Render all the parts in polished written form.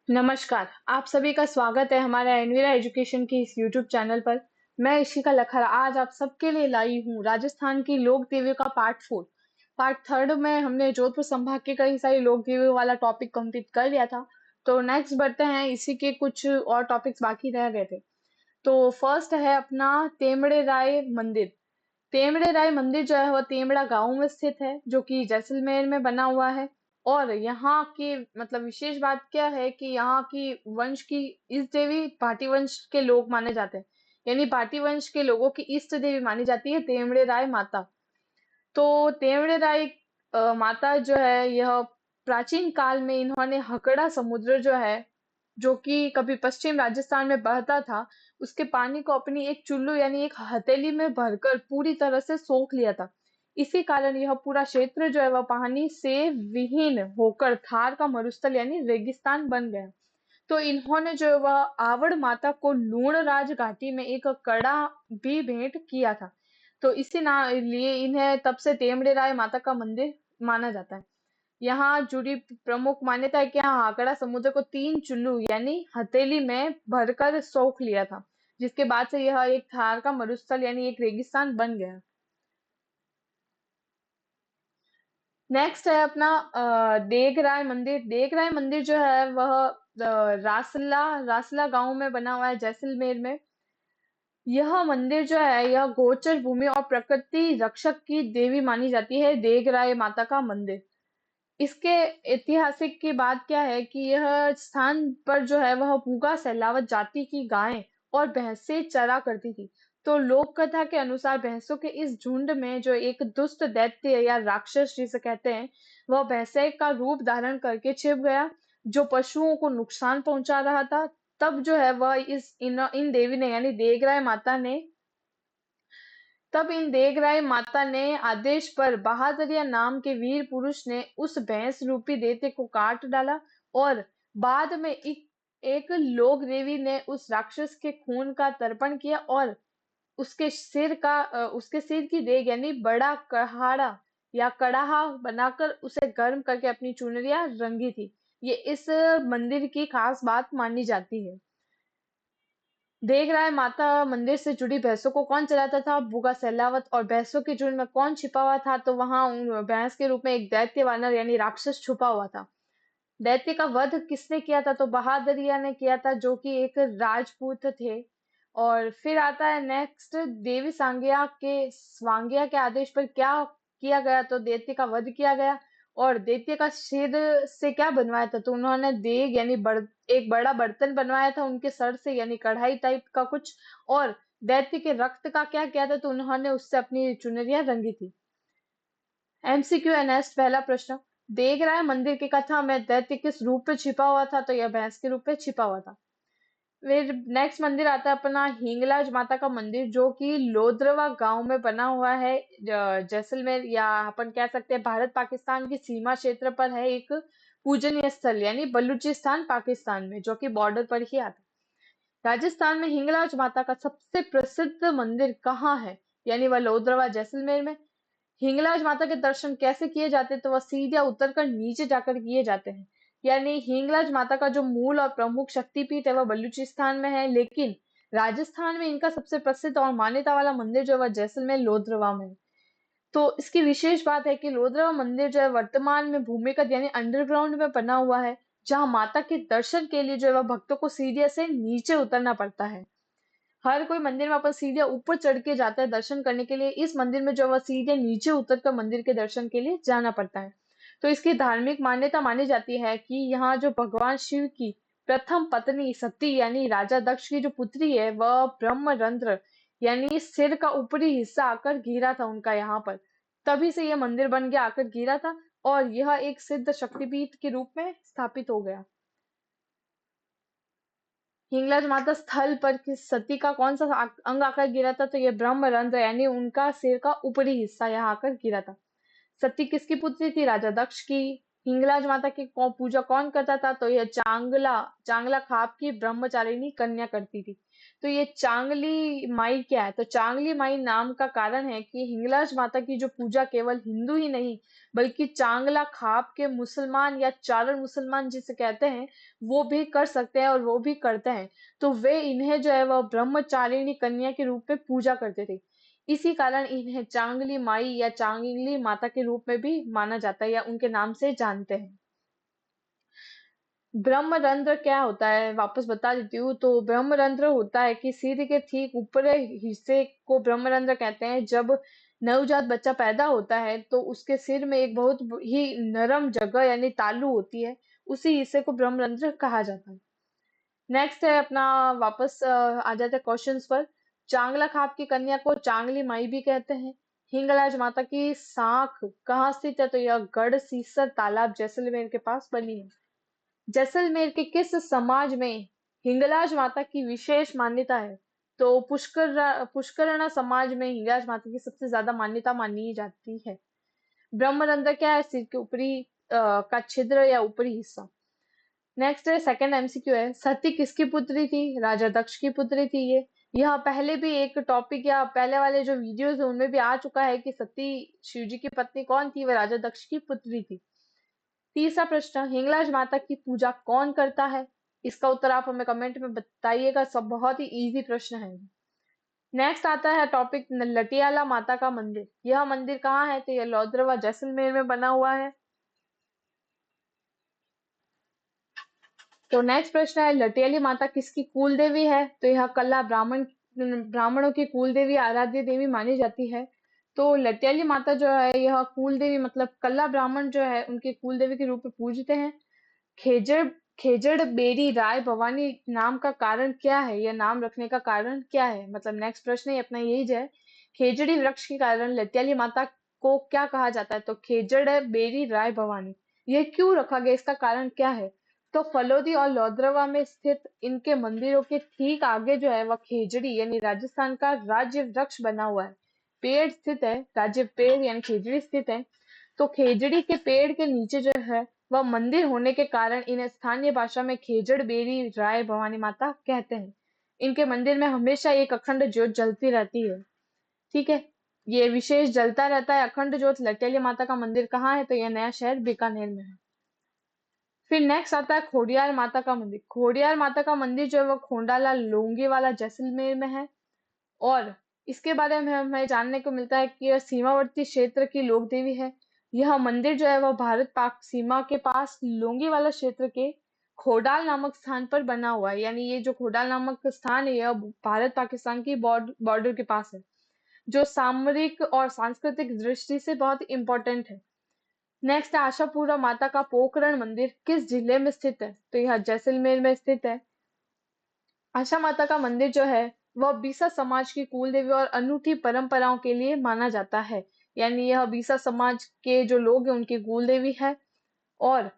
नमस्कार, आप सभी का स्वागत है हमारे एनवीरा एजुकेशन की इस यूट्यूब चैनल पर। मैं इशिका लखरा आज आप सबके लिए लाई हूँ राजस्थान की लोक देवियों का पार्ट 4। पार्ट थर्ड में हमने जोधपुर संभाग के कई सारी लोक देवियों वाला टॉपिक कंप्लीट कर लिया था। तो नेक्स्ट बढ़ते हैं, इसी के कुछ और टॉपिक्स बाकी रह गए थे। तो फर्स्ट है अपना तेमड़े राय मंदिर। तेमड़े राय मंदिर जो है वह तेमड़ा गांव में स्थित है, जो कि जैसलमेर में बना हुआ है। और यहाँ की मतलब विशेष बात क्या है कि यहाँ की वंश की इष्ट देवी भाटी वंश के लोग माने जाते हैं। यानी भाटी वंश के लोगों की इष्ट देवी मानी जाती है तेमड़े राय माता। तो तेवड़े राय माता जो है यह प्राचीन काल में इन्होंने हकड़ा समुद्र जो है, जो कि कभी पश्चिम राजस्थान में बहता था, उसके पानी को अपनी एक चुल्लू यानी एक हथेली में भरकर पूरी तरह से सोख लिया था। इसी कारण यह पूरा क्षेत्र जो है वह पानी से विहीन होकर थार का मरुस्थल यानी रेगिस्तान बन गया। तो इन्होंने जो है वह आवड़ माता को लूणराज घाटी में एक कड़ा भी भेंट किया था। तो इसी ना लिए इन्हें तब से तेमड़े राय माता का मंदिर माना जाता है। यहाँ जुड़ी प्रमुख मान्यता है कि यहाँ आंकड़ा समुद्र को 3 चुल्लू यानी हथेली में भरकर सोख लिया था, जिसके बाद से यह एक थार का मरुस्थल यानी एक रेगिस्तान बन गया। नेक्स्ट है अपना देगराय मंदिर। देगराय मंदिर जो है वह रासला रासला गांव में बना हुआ है, जैसलमेर में। यह मंदिर जो है यह गोचर भूमि और प्रकृति रक्षक की देवी मानी जाती है, देगराय माता का मंदिर। इसके ऐतिहासिक की बात क्या है कि यह स्थान पर जो है वह भूगा सैलावत जाति की गायें और भैंसें चरा करती थी। तो लोक कथा के अनुसार भैंसों के इस झुंड में जो एक दुष्ट दैत्य या राक्षस जिसे कहते हैं, वह भैंसे का रूप धारण करके छिप गया, जो पशुओं को नुकसान पहुंचा रहा था। तब जो है वह इन देवी ने यानी देगराय माता ने तब इन देगराय माता ने आदेश पर बहादुरिया नाम के वीर पुरुष ने उस भैंस रूपी दैत्य को काट डाला। और बाद में एक लोक देवी ने उस राक्षस के खून का तर्पण किया और उसके सिर की देग यानी बड़ा कहाड़ा या कड़ाहा बनाकर उसे गर्म करके अपनी चुनरिया रंगी थी। ये इस मंदिर की खास बात मानी जाती है। देख रहा है माता मंदिर से जुड़ी भैंसों को कौन चलाता था, भूगा सहलावत। और भैंसों के झुंड में कौन छिपा हुआ था, तो वहां भैंस के रूप में एक दैत्य वानर यानी राक्षस छुपा हुआ था। दैत्य का वध किसने किया था, तो बहादुरिया ने किया था, जो कि एक राजपूत थे। और फिर आता है नेक्स्ट, देवी स्वांगिया के आदेश पर क्या किया गया, तो दैत्य का वध किया गया। और दैत्य का सिर से क्या बनवाया था, तो उन्होंने देग यानी एक बड़ा बर्तन बनवाया था उनके सर से यानी कढ़ाई टाइप का कुछ। और दैत्य के रक्त का क्या किया था, तो उन्होंने उससे अपनी चुनरिया रंगी थी। एमसीक्यू एनएस पहला प्रश्न, देख रहा है मंदिर की कथा में दैत्य किस रूप में छिपा हुआ था, तो यह भैंस के रूप में छिपा हुआ था। फिर नेक्स्ट मंदिर आता है अपना हिंगलाज माता का मंदिर, जो कि लोद्रवा गांव में बना हुआ है। जैसलमेर या अपन कह सकते हैं भारत पाकिस्तान की सीमा क्षेत्र पर है, एक पूजनीय स्थल यानी बलूचिस्तान पाकिस्तान में, जो कि बॉर्डर पर ही आता है। राजस्थान में हिंगलाज माता का सबसे प्रसिद्ध मंदिर कहाँ है, यानी वह लोद्रवा जैसलमेर में। हिंगलाज माता के दर्शन कैसे किए जाते हैं, तो वह सीधा उतरकर नीचे जाकर किए जाते हैं। यानी हिंगलाज माता का जो मूल और प्रमुख शक्तिपीठ है वह बलूचिस्तान में है, लेकिन राजस्थान में इनका सबसे प्रसिद्ध और मान्यता वाला मंदिर जो है वह जैसलमेर लोधरवा में है। तो इसकी विशेष बात है कि लोधरवा मंदिर जो है वर्तमान में भूमिगत यानी अंडरग्राउंड में बना हुआ है, जहाँ माता के दर्शन के लिए जो है वह भक्तों को सीढ़ियों से नीचे उतरना पड़ता है। हर कोई मंदिर में अपन सीढ़ियां ऊपर चढ़ के जाता है दर्शन करने के लिए, इस मंदिर में जो है वह सीढ़ियां नीचे उतर कर मंदिर के दर्शन के लिए जाना पड़ता है। तो इसकी धार्मिक मान्यता मानी जाती है कि यहाँ जो भगवान शिव की प्रथम पत्नी सती यानी राजा दक्ष की जो पुत्री है, वह ब्रह्मरंध्र यानी सिर का ऊपरी हिस्सा आकर गिरा था उनका यहाँ पर। तभी से यह मंदिर बन गया, आकर गिरा था। और यह एक सिद्ध शक्तिपीठ के रूप में स्थापित हो गया। हिंगलाज माता स्थल पर किस सती का कौन सा अंग आकर गिरा था, तो यह ब्रह्मरंध्र यानी उनका सिर का ऊपरी हिस्सा यहाँ आकर गिरा था। सती किसकी पुत्री थी, राजा दक्ष की। हिंगलाज माता की पूजा कौन करता था? तो यह चांगला चांगला खाप की ब्रह्मचारिणी कन्या करती थी। तो ये चांगली माई क्या है? तो चांगली माई नाम का कारण है कि हिंगलाज माता की जो पूजा केवल हिंदू ही नहीं बल्कि चांगला खाप के मुसलमान या चारण मुसलमान जिसे कहते हैं वो भी कर सकते हैं और वो भी करते हैं। तो वे इन्हें जो है वह ब्रह्मचारिणी कन्या के रूप में पूजा करते थे। इसी कारण इन्हें चांगली माई या चांगली माता के रूप में भी माना जाता है या उनके नाम से जानते हैं। ब्रह्मरंध्र क्या होता है? वापस बता देती हूँ। तो ब्रह्मरंध्र होता है कि सिर के ठीक ऊपरी हिस्से को ब्रह्मरंध्र कहते हैं। जब नवजात बच्चा पैदा होता है तो उसके सिर में एक बहुत ही नरम जगह यानी तालू होती है, उसी हिस्से को ब्रह्मरंध्र कहा जाता है। नेक्स्ट है अपना, वापस आ जाते हैं क्वेश्चंस पर। चांगला खाप की कन्या को चांगली माई भी कहते हैं। हिंगलाज माता की साख कहाँ स्थित है? तो यह गढ़ सीसर तालाब जैसलमेर के पास बनी है। जैसलमेर के किस समाज में हिंगलाज माता की विशेष मान्यता है? तो पुष्करणा समाज में हिंगलाज माता की सबसे ज्यादा मान्यता मानी जाती है। ब्रह्मरंध्र क्या है? सिर के ऊपरी का छिद्र या ऊपरी हिस्सा। नेक्स्ट है सेकंड एमसीक्यू है, सती किसकी पुत्री थी? राजा दक्ष की पुत्री थी ये। यह पहले भी एक टॉपिक या पहले वाले जो वीडियोस है उनमें भी आ चुका है कि सती शिव जी की पत्नी कौन थी? वह राजा दक्ष की पुत्री थी। तीसरा प्रश्न, हिंगलाज माता की पूजा कौन करता है? इसका उत्तर आप हमें कमेंट में बताइएगा, सब बहुत ही इजी प्रश्न है। नेक्स्ट आता है टॉपिक लटियाला माता का मंदिर। यह मंदिर कहाँ है? तो यह लोद्रवा जैसलमेर में बना हुआ है। तो नेक्स्ट प्रश्न है, लटियाली माता किसकी कुल देवी है? तो यह कल्ला ब्राह्मणों की कुल देवी आराध्य देवी मानी जाती है। तो लटियाली माता जो है यह कुल देवी मतलब कल्ला ब्राह्मण जो है उनके कुल देवी के रूप में पूजते हैं। खेजड़ खेजड़ बेरी राय भवानी नाम का कारण क्या है? यह नाम रखने का कारण क्या है? मतलब नेक्स्ट प्रश्न ही अपना यही जो है, खेजड़ी वृक्ष के कारण लटियाली माता को क्या कहा जाता है? तो खेजड़ बेरी राय भवानी। ये क्यों रखा गया, इसका कारण क्या है? तो फलोदी और लोद्रवा में स्थित इनके मंदिरों के ठीक आगे जो है वह खेजड़ी यानी राजस्थान का राज्य वृक्ष बना हुआ है, पेड़ स्थित है, राज्य पेड़ यानी खेजड़ी स्थित है। तो खेजड़ी के पेड़ के नीचे जो है वह मंदिर होने के कारण इन्हें स्थानीय भाषा में खेजड़ बेरी राय भवानी माता कहते हैं। इनके मंदिर में हमेशा एक अखंड ज्योत जलती रहती है। ठीक है, ये विशेष जलता रहता है अखंड ज्योत। लटेली माता का मंदिर कहाँ है? तो यह नया शहर बीकानेर में है। फिर नेक्स्ट आता है खोडियार माता का मंदिर। खोडियार माता का मंदिर जो है वो खोंडाला लोंगेवाला जैसलमेर में है। और इसके बारे में हमें जानने को मिलता है कि यह सीमावर्ती क्षेत्र की लोक देवी है। यह मंदिर जो है वह भारत पाक सीमा के पास लोंगेवाला क्षेत्र के खोडाल नामक स्थान पर बना हुआ है। यानी ये जो खोडाल नामक स्थान है यह भारत पाकिस्तान की बॉर्डर के पास है, जो सामरिक और सांस्कृतिक दृष्टि से बहुत इंपॉर्टेंट है। नेक्स्ट है आशापुरा माता का पोखरण मंदिर किस जिले में स्थित है? तो यह जैसलमेर में स्थित है। आशा माता का मंदिर जो है वह बीसा समाज की कुल देवी और अनूठी परंपराओं के लिए माना जाता है। यानी यह बीसा समाज के जो लोग हैं उनकी कुल देवी है। और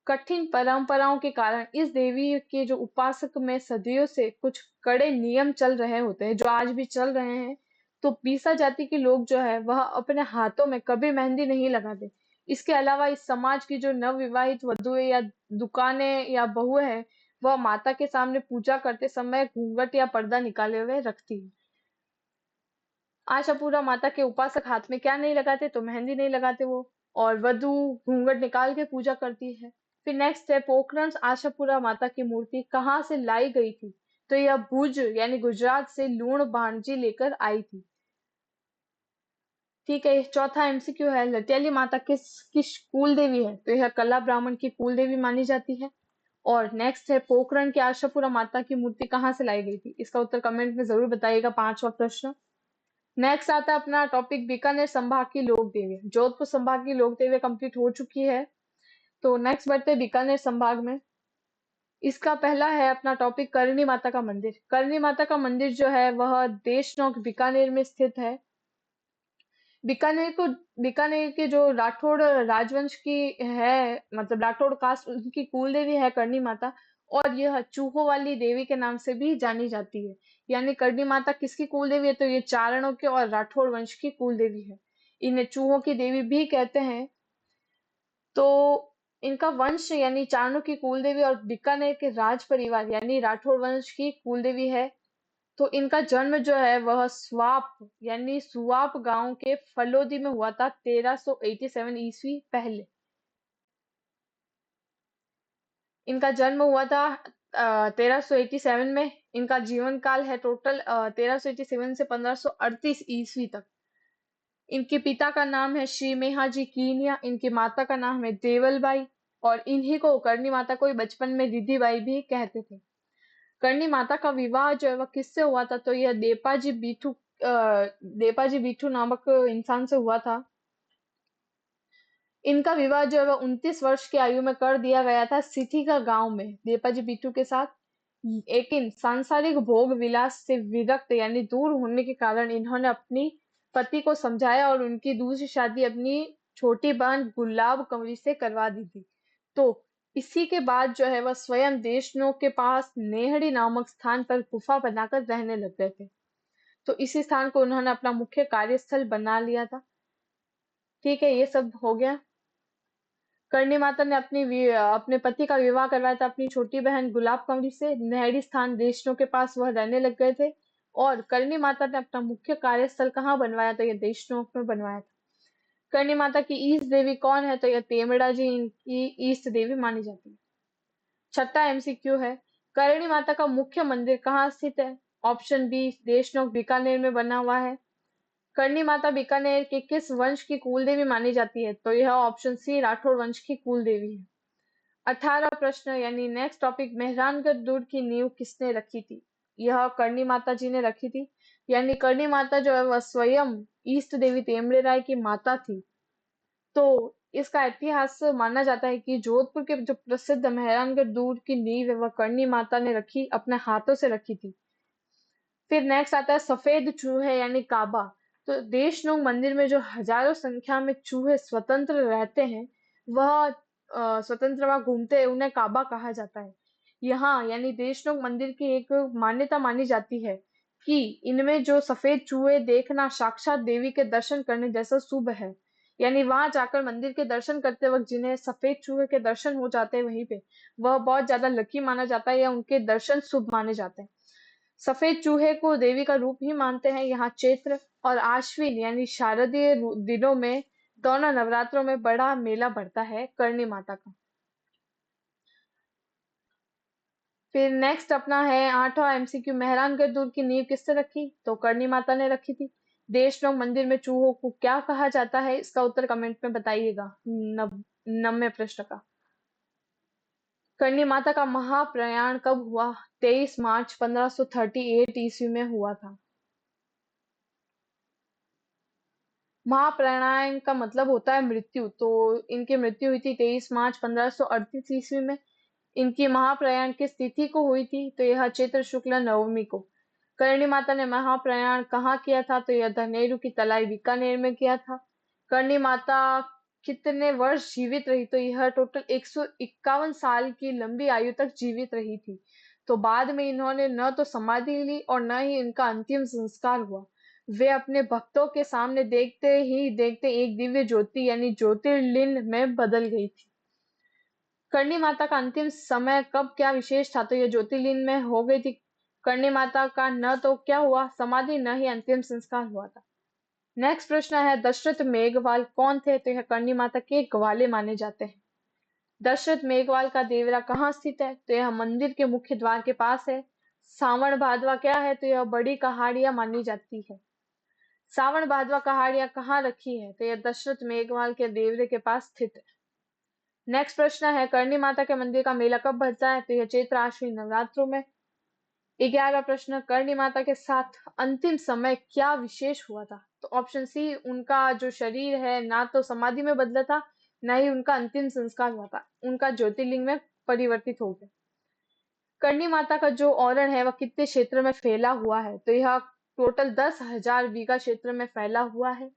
कठिन परंपराओं के कारण इस देवी के जो उपासक में सदियों से कुछ कड़े नियम चल रहे होते हैं जो आज भी चल रहे हैं। तो बीसा जाति के लोग जो है वह अपने हाथों में कभी मेहंदी नहीं लगाते। इसके अलावा इस समाज की जो नवविवाहित वधुएं या दुकानें या बहुएं हैं वह माता के सामने पूजा करते समय घूंघट या पर्दा निकाले हुए रखती है। आशापुरा माता के उपासक हाथ में क्या नहीं लगाते? तो मेहंदी नहीं लगाते वो। और वधु घूंघट निकाल के पूजा करती है। फिर नेक्स्ट है पोखरण आशापुरा माता की मूर्ति कहाँ से लाई गई थी? तो यह भुज यानी गुजरात से लूण भांजी लेकर आई थी। ठीक है, चौथा एमसीक्यू है, लटेली माता किस कुल देवी है? तो यह कला ब्राह्मण की कुल देवी मानी जाती है। और नेक्स्ट है पोखरण की आशापुरा माता की मूर्ति कहाँ से लाई गई थी? इसका उत्तर कमेंट में जरूर बताइएगा, पांचवा प्रश्न। नेक्स्ट आता है अपना टॉपिक बीकानेर संभाग की लोक देवी। जोधपुर संभाग की लोक देवी कंप्लीट हो चुकी है। तो नेक्स्ट बढ़ते हैं बीकानेर संभाग में। इसका पहला है अपना टॉपिक करणी माता का मंदिर। करणी माता का मंदिर जो है वह देशनोक बीकानेर में स्थित है। बीकानेर के जो राठौड़ राजवंश की है, मतलब राठौड़ कास्ट उनकी कुल देवी है करणी माता। और यह चूहों वाली देवी के नाम से भी जानी जाती है। यानी करणी माता किसकी कुल देवी है? तो ये चारणों के और राठौड़ वंश की कुल देवी है। इन्हें चूहों की देवी भी कहते हैं। तो इनका वंश यानी चारणों की कुलदेवी और बीकानेर के राज परिवार यानी राठौड़ वंश की कुलदेवी है। तो इनका जन्म जो है वह स्वाप यानी सुवाप गांव के फलोदी में हुआ था 1387 ईस्वी पहले। इनका जन्म हुआ था 1387 में। इनका जीवन काल है टोटल 1387 से 1538 ईस्वी तक। इनके पिता का नाम है श्री मेहाजी कीनिया, इनकी माता का नाम है देवलबाई, और इन्हीं को करनी माता को बचपन में रिद्धिबाई भी कहते थे। करनी माता का विवाह जो है वह किससे हुआ था, तो यह देपाजी बीठू नामक इंसान से हुआ था। इनका विवाह जो है वह 29 वर्ष की आयु में कर दिया गया था सिथिका गांव में देपाजी बीठू के साथ। लेकिन सांसारिक भोग विलास से विरक्त यानी दूर होने के कारण इन्होंने अपनी पति को समझाया और उनकी दूसरी शादी अपनी छोटी बहन गुलाब कंवरी से करवा दी थी। तो इसी के बाद जो है वह स्वयं देशनोक के पास नेहड़ी नामक स्थान पर गुफा बनाकर रहने लग गए थे। तो इसी स्थान को उन्होंने अपना मुख्य कार्यस्थल बना लिया था। ठीक है, ये सब हो गया। करणी माता ने अपने पति का विवाह करवाया था अपनी छोटी बहन गुलाब कंवरी से। नहरी स्थान देशनों के पास वह रहने लग गए थे। और करणी माता ने अपना मुख्य कार्यस्थल कहाँ बनवाया था, यह देशनोक में बनवाया था। करणी माता की ईष्ट देवी कौन है, तो यह तेमड़ा जी इनकी ईष्ट देवी मानी जाती है। छठा एमसीक्यू है, करणी माता का मुख्य मंदिर कहाँ स्थित है। ऑप्शन बी देशनोक बीकानेर में बना हुआ है। करणी माता बीकानेर के किस वंश की कुलदेवी मानी जाती है, तो यह ऑप्शन सी राठौड़ वंश की कुलदेवी है। 18 प्रश्न यानी नेक्स्ट टॉपिक, मेहरानगढ़ दुर्ग की नींव किसने रखी थी। यह करणी माता जी ने रखी थी। यानी करणी माता जो है वह स्वयं ईष्ट देवी तेमड़े राय की माता थी। तो इसका इतिहास माना जाता है कि जोधपुर के जो प्रसिद्ध मेहरानगढ़ दुर्ग की नींव है वह करणी माता ने रखी, अपने हाथों से रखी थी। फिर नेक्स्ट आता है सफेद चूहे यानी काबा। तो देशनोक मंदिर में जो हजारों संख्या में चूहे स्वतंत्र रहते हैं, वह स्वतंत्र वहां घूमते हैं, उन्हें काबा कहा जाता है। यहाँ यानी देशनोक मंदिर की एक मान्यता मानी जाती है कि इनमें जो सफेद चूहे देखना साक्षात देवी के दर्शन करने जैसा शुभ है। यानी वहां जाकर मंदिर के दर्शन करते वक्त जिन्हें सफेद चूहे के दर्शन हो जाते हैं वहीं पे, वह बहुत ज्यादा लकी माना जाता है या उनके दर्शन शुभ माने जाते हैं। सफेद चूहे को देवी का रूप ही मानते हैं। यहाँ चैत्र और आश्विन यानी शारदीय दिनों में दोनों नवरात्रों में बड़ा मेला बढ़ता है करणी माता का। फिर नेक्स्ट अपना है 8वां एमसीक्यू, मेहरानगढ़ दुर्ग की नींव किसने रखी, तो करणी माता ने रखी थी। देशनोक मंदिर में चूहों को क्या कहा जाता है, इसका उत्तर कमेंट में बताइएगा 90वें प्रश्न का। करणी माता का महाप्रयाण कब हुआ, 23 मार्च 1538 ईस्वी में हुआ था। महाप्राणायण का मतलब होता है मृत्यु। तो इनकी मृत्यु हुई थी 23 मार्च 1538 ईस्वी में। इनकी महाप्रयाण किस तिथि को हुई थी, तो यह चैत्र शुक्ल नवमी को। करणी माता ने महाप्रयाण कहाँ किया था, तो यह धनेरू की तलाई बीकानेर में किया था। करणी माता कितने वर्ष जीवित रही, तो यह टोटल 151 साल की लंबी आयु तक जीवित रही थी। तो बाद में इन्होंने न तो समाधि ली और न ही इनका अंतिम संस्कार हुआ। वे अपने भक्तों के सामने देखते ही देखते एक दिव्य ज्योति यानी ज्योतिर्लिंग में बदल गई थी। करणी माता का अंतिम समय कब क्या विशेष था, तो यह ज्योतिर्लिंग में हो गई थी। करणी माता का न तो क्या हुआ समाधि, न ही अंतिम संस्कार हुआ था। नेक्स्ट प्रश्न है, दशरथ मेघवाल कौन थे, तो यह करणी माता के ग्वाले माने जाते हैं। दशरथ मेघवाल का देवरा कहाँ स्थित है, तो यह मंदिर के मुख्य द्वार के पास है। सावन भादवा क्या है, तो यह बड़ी कहाड़ियां मानी जाती है। सावन भादवा कहाड़ियां कहाँ रखी है, तो यह दशरथ मेघवाल के देवरे के पास स्थित है। नेक्स्ट प्रश्न है, करणी माता के मंदिर का मेला कब भरता है, तो यह चैत्र आश्विन नवरात्रों में। 11वां प्रश्न, करणी माता के साथ अंतिम समय क्या विशेष हुआ था, तो ऑप्शन सी उनका जो शरीर है ना तो समाधि में बदला था, ना ही उनका अंतिम संस्कार हुआ था, उनका ज्योतिर्लिंग में परिवर्तित हो गया। करणी माता का जो औरण है वह कितने क्षेत्र में फैला हुआ है, तो यह टोटल 10,000 बीघा क्षेत्र में फैला हुआ है।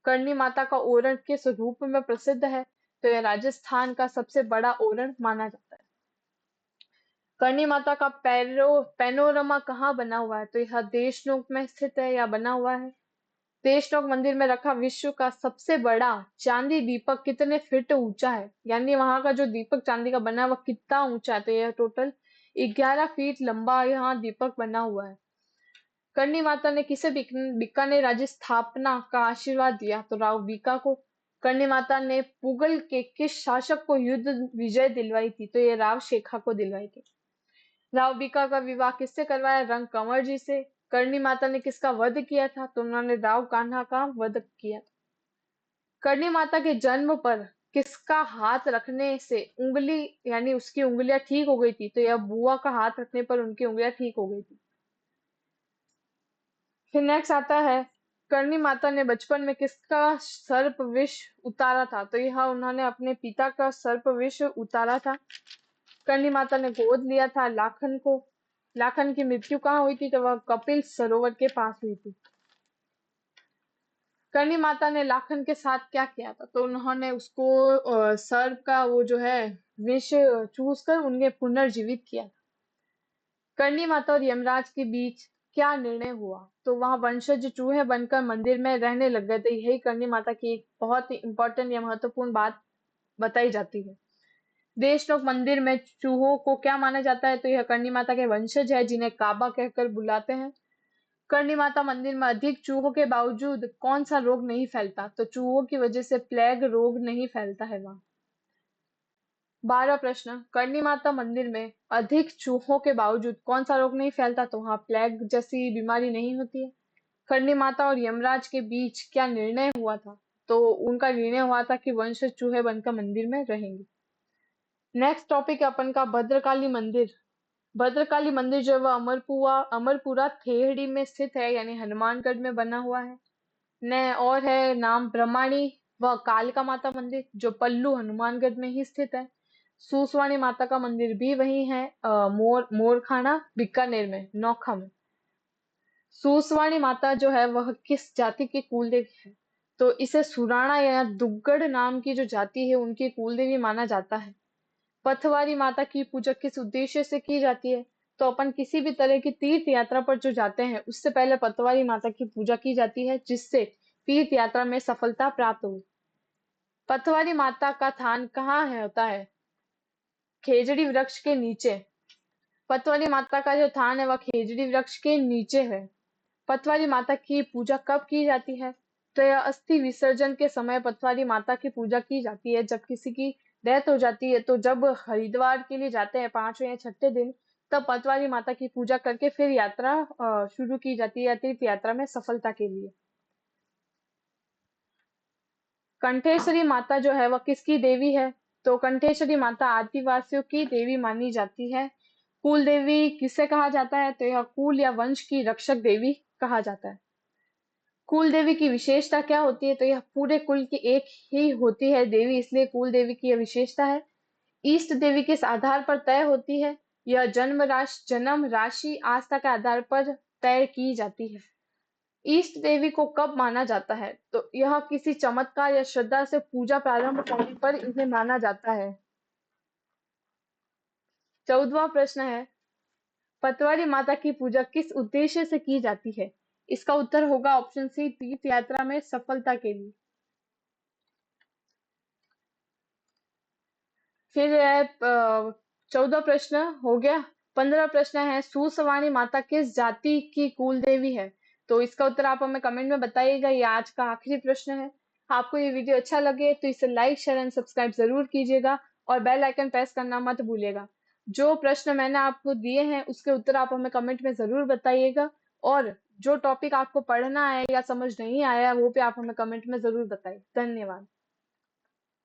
करणी माता का ओरण किस रूप में प्रसिद्ध है, तो यह राजस्थान का सबसे बड़ा ओरण माना जाता है। करणी माता का पैनोरमा कहाँ बना हुआ है, तो यह देशनोक में स्थित है या बना हुआ है। देशनोक मंदिर में रखा विश्व का सबसे बड़ा चांदी दीपक कितने फीट ऊंचा है, यानी वहां का जो दीपक चांदी का बना है वह कितना ऊंचा है, तो यह टोटल 11 फीट लंबा यहाँ दीपक बना हुआ है। करणी माता ने किसे बीकानेर राज्य स्थापना का आशीर्वाद दिया, तो राव बीका को। करणी माता ने पुगल के किस शासक को युद्ध विजय दिलवाई थी, तो ये राव शेखा को दिलवाई थी। राव बीका का विवाह किससे करवाया, रंग कंवर जी से। करणी माता ने किसका वध किया था, तो उन्होंने राव कान्हा का वध किया था। करणी माता के जन्म पर किसका हाथ रखने से उंगली यानी उसकी उंगलियां ठीक हो गई थी, तो यह बुआ का हाथ रखने पर उनकी उंगलियां ठीक हो गई थी। फिर नेक्स्ट आता है, करणी माता ने बचपन में किसका सर्प विष उतारा था, तो यह उन्होंने अपने पिता का सर्प विष उतारा था। करणी माता ने गोद लिया था लाखन को। लाखन की मृत्यु कहाँ हुई थी, तो वह कपिल सरोवर के पास हुई थी। करणी माता ने लाखन के साथ क्या किया था, तो उन्होंने उसको सर्प का वो जो है विष चूस कर उन्हें पुनर्जीवित किया था। करणी माता और यमराज के बीच क्या निर्णय हुआ, तो वहां वंशज चूहे बनकर मंदिर में रहने लग गए थे। यही करणी माता की एक बहुत ही इंपॉर्टेंट या महत्वपूर्ण बात बताई जाती है। देशनोक मंदिर में चूहों को क्या माना जाता है, तो यह करणी माता के वंशज है जिन्हें काबा कहकर बुलाते हैं। करणी माता मंदिर में अधिक चूहों के बावजूद कौन सा रोग नहीं फैलता, तो चूहों की वजह से प्लेग रोग नहीं फैलता है वहां। 12 प्रश्न, करणी माता मंदिर में अधिक चूहों के बावजूद कौन सा रोग नहीं फैलता, तो वहां प्लेग जैसी बीमारी नहीं होती है। करणी माता और यमराज के बीच क्या निर्णय हुआ था, तो उनका निर्णय हुआ था कि वंशज चूहे बनकर मंदिर में रहेंगे। नेक्स्ट टॉपिक है अपन का भद्रकाली मंदिर। भद्रकाली मंदिर जो है वह अमरपुरा थेहड़ी में स्थित है, यानी हनुमानगढ़ में बना हुआ है। ने और है नाम ब्रह्माणी व कालका माता मंदिर जो पल्लू हनुमानगढ़ में ही स्थित है। सूसवाणी माता का मंदिर भी वही है, मोरखाना बीकानेर में नौखा में। सूसवाणी माता जो है वह किस जाति की कुल देवी है, तो इसे सुराणा या दुग्गड़ नाम की जो जाति है उनकी कुल देवी माना जाता है। पथवारी माता की पूजा किस उद्देश्य से की जाती है, तो अपन किसी भी तरह की तीर्थ यात्रा पर जो जाते हैं उससे पहले पथवारी माता की पूजा की जाती है, जिससे तीर्थ यात्रा में सफलता प्राप्त हो। पथवारी माता का थान कहाँ है होता है, खेजड़ी वृक्ष के नीचे। पथवारी माता का जो थान है वह खेजड़ी वृक्ष के नीचे है। पथवारी माता की पूजा कब की जाती है, तो यह अस्थि विसर्जन के समय पथवारी माता की पूजा की जाती है। जब किसी की डेथ हो जाती है, तो जब हरिद्वार के लिए जाते हैं 5वें या 6ठे दिन, तब पथवारी माता की पूजा करके फिर यात्रा शुरू की जाती है तीर्थ यात्रा में सफलता के लिए। कंठेश्वरी माता जो है वह किसकी देवी है, तो कंठेश्वरी माता आदिवासियों की देवी मानी जाती है। कुल देवी किसे कहा जाता है, तो यह कुल या वंश की रक्षक देवी कहा जाता है। कुल देवी की विशेषता क्या होती है, तो यह पूरे कुल की एक ही होती है देवी, इसलिए कुल देवी की यह विशेषता है। इष्ट देवी किस आधार पर तय होती है, यह जन्म राशि आस्था के आधार पर तय की जाती है। इष्ट देवी को कब माना जाता है, तो यह किसी चमत्कार या श्रद्धा से पूजा प्रारंभ करने पर इन्हें माना जाता है। 14वां प्रश्न है, पतवारी माता की पूजा किस उद्देश्य से की जाती है, इसका उत्तर होगा ऑप्शन सी, तीर्थ यात्रा में सफलता के लिए। फिर 14 प्रश्न हो गया। 15 प्रश्न है, सुसवानी माता किस जाति की कुल देवी है, तो इसका उत्तर आप हमें कमेंट में बताइएगा। ये आज का आखिरी प्रश्न है। आपको ये वीडियो अच्छा लगे तो इसे लाइक शेयर एंड सब्सक्राइब जरूर कीजिएगा और बेल आइकन प्रेस करना मत भूलिएगा। जो प्रश्न मैंने आपको दिए हैं उसके उत्तर आप हमें कमेंट में जरूर बताइएगा, और जो टॉपिक आपको पढ़ना है या समझ नहीं आया वो भी आप हमें कमेंट में जरूर बताइए। धन्यवाद।